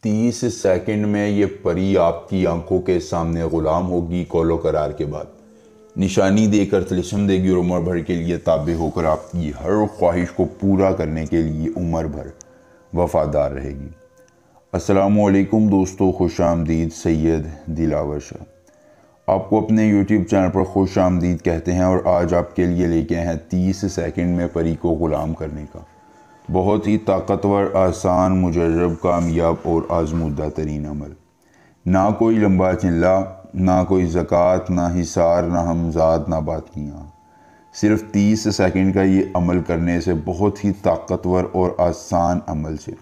30 second میں یہ پری آپ کی آنکھوں کے سامنے غلام ہوگی قول و قرار کے بعد، نشانی دے کر طلسم دے گی اور عمر بھر کے لیے تابع ہو کر آپ کی ہر خواہش کو پورا کرنے کے لیے عمر بھر وفادار رہے گی۔ السلام علیکم دوستو، خوش آمدید۔ سید دلاور شاہ آپ کو اپنے یوٹیوب چینل پر خوش آمدید کہتے ہیں، اور آج آپ کے لیے لے کے ہیں 30 سیکنڈ میں پری کو غلام کرنے کا بہت ہی طاقتور، آسان، مجرب، کامیاب اور آزمودہ ترین عمل۔ نہ کوئی لمبا چلا، نہ کوئی زکوٰۃ، نہ حصار، نہ ہمزاد، نہ باقیاں۔ صرف 30 سیکنڈ کا یہ عمل کرنے سے، بہت ہی طاقتور اور آسان عمل سے،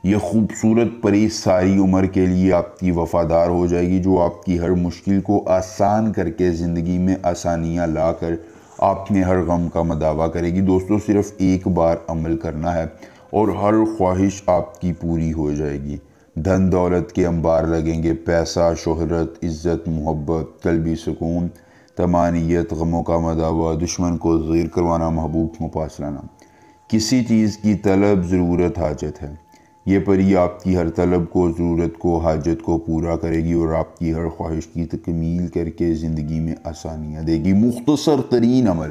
یہ خوبصورت پری ساری عمر کے لیے آپ کی وفادار ہو جائے گی، جو آپ کی ہر مشکل کو آسان کر کے زندگی میں آسانیاں لا کر آپ میں ہر غم کا مداوع کرے گی۔ دوستو، صرف ایک بار عمل کرنا ہے اور ہر خواہش آپ کی پوری ہو جائے گی۔ دھن دولت کے انبار لگیں گے، پیسہ، شہرت، عزت، محبت، قلبی سکون، طمانینت، غموں کا مداوع، دشمن کو زیر کروانا، محبوب کو پاس لانا، کسی چیز کی طلب، ضرورت، حاجت ہے۔ یہ پری آپ کی ہر طلب کو، ضرورت کو، حاجت کو پورا کرے گی اور آپ کی ہر خواہش کی تکمیل کر کے زندگی میں آسانیاں دے گی۔ مختصر ترین عمل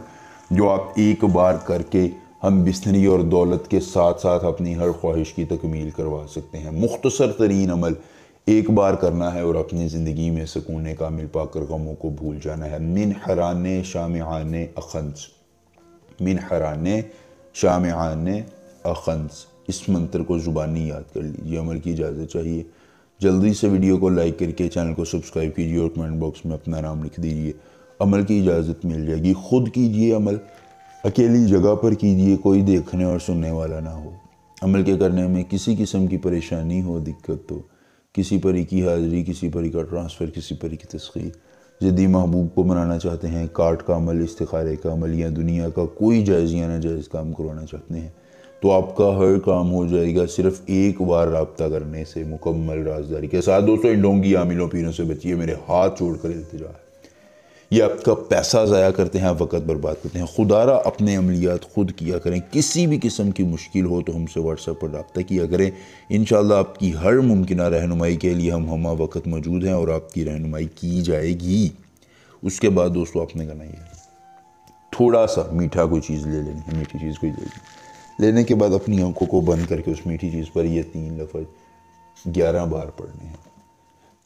جو آپ ایک بار کر کے ہم بستری اور دولت کے ساتھ ساتھ اپنی ہر خواہش کی تکمیل کروا سکتے ہیں۔ مختصر ترین عمل ایک بار کرنا ہے اور اپنی زندگی میں سکون کامل پا کر غموں کو بھول جانا ہے۔ من حران شامعان اخنس، من حران شامعان اخنس، اس منتر کو زبانی یاد کر لیجیے۔ عمل کی اجازت چاہیے، جلدی سے ویڈیو کو لائک کر کے چینل کو سبسکرائب کیجیے اور کمنٹ باکس میں اپنا نام لکھ دیجیے۔ عمل کی اجازت مل جائے گی۔ خود کیجیے عمل، اکیلی جگہ پر کیجیے، کوئی دیکھنے اور سننے والا نہ ہو۔ عمل کے کرنے میں کسی قسم کی پریشانی ہو، دقت ہو، کسی پری کی حاضری، کسی پری کا ٹرانسفر، کسی پری کی تسخیر، جدی محبوب کو منانا چاہتے ہیں، کارڈ کا عمل، استخارے کا عمل، یا دنیا کا کوئی جائز یا ناجائز کام کروانا چاہتے ہیں، تو آپ کا ہر کام ہو جائے گا صرف ایک بار رابطہ کرنے سے، مکمل رازداری کے ساتھ۔ دوستو، ان ڈھونگی عاملوں پیروں سے بچیے، میرے ہاتھ جوڑ کر التجا ہے۔ یہ آپ کا پیسہ ضائع کرتے ہیں، وقت برباد کرتے ہیں۔ خدا را اپنے عملیات خود کیا کریں۔ کسی بھی قسم کی مشکل ہو تو ہم سے واٹس ایپ پر رابطہ کیا کریں۔ انشاءاللہ آپ کی ہر ممکنہ رہنمائی کے لیے ہم ہمہ وقت موجود ہیں اور آپ کی رہنمائی کی جائے گی۔ اس کے بعد دوستو، آپ نے کرنا یہ تھوڑا سا میٹھا کوئی چیز لے لینی ہے، میٹھی چیز کوئی لینے کے بعد اپنی آنکھوں کو بند کر کے اس میٹھی چیز پر یہ 3 لفظ 11 بار پڑھنے ہیں۔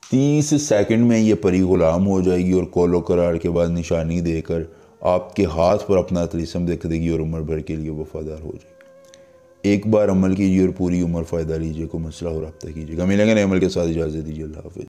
30 سیکنڈ میں یہ پری غلام ہو جائے گی اور قول و قرار کے بعد نشانی دے کر آپ کے ہاتھ پر اپنا طلسم دکھ دے گی اور عمر بھر کے لیے وفادار ہو جائے گی۔ ایک بار عمل کیجیے اور پوری عمر فائدہ لیجیے۔ کوئی مسئلہ ہو رابطہ کیجیے گا۔ ملیں گے نئے عمل کے ساتھ، اجازت دیجیے، اللہ حافظ۔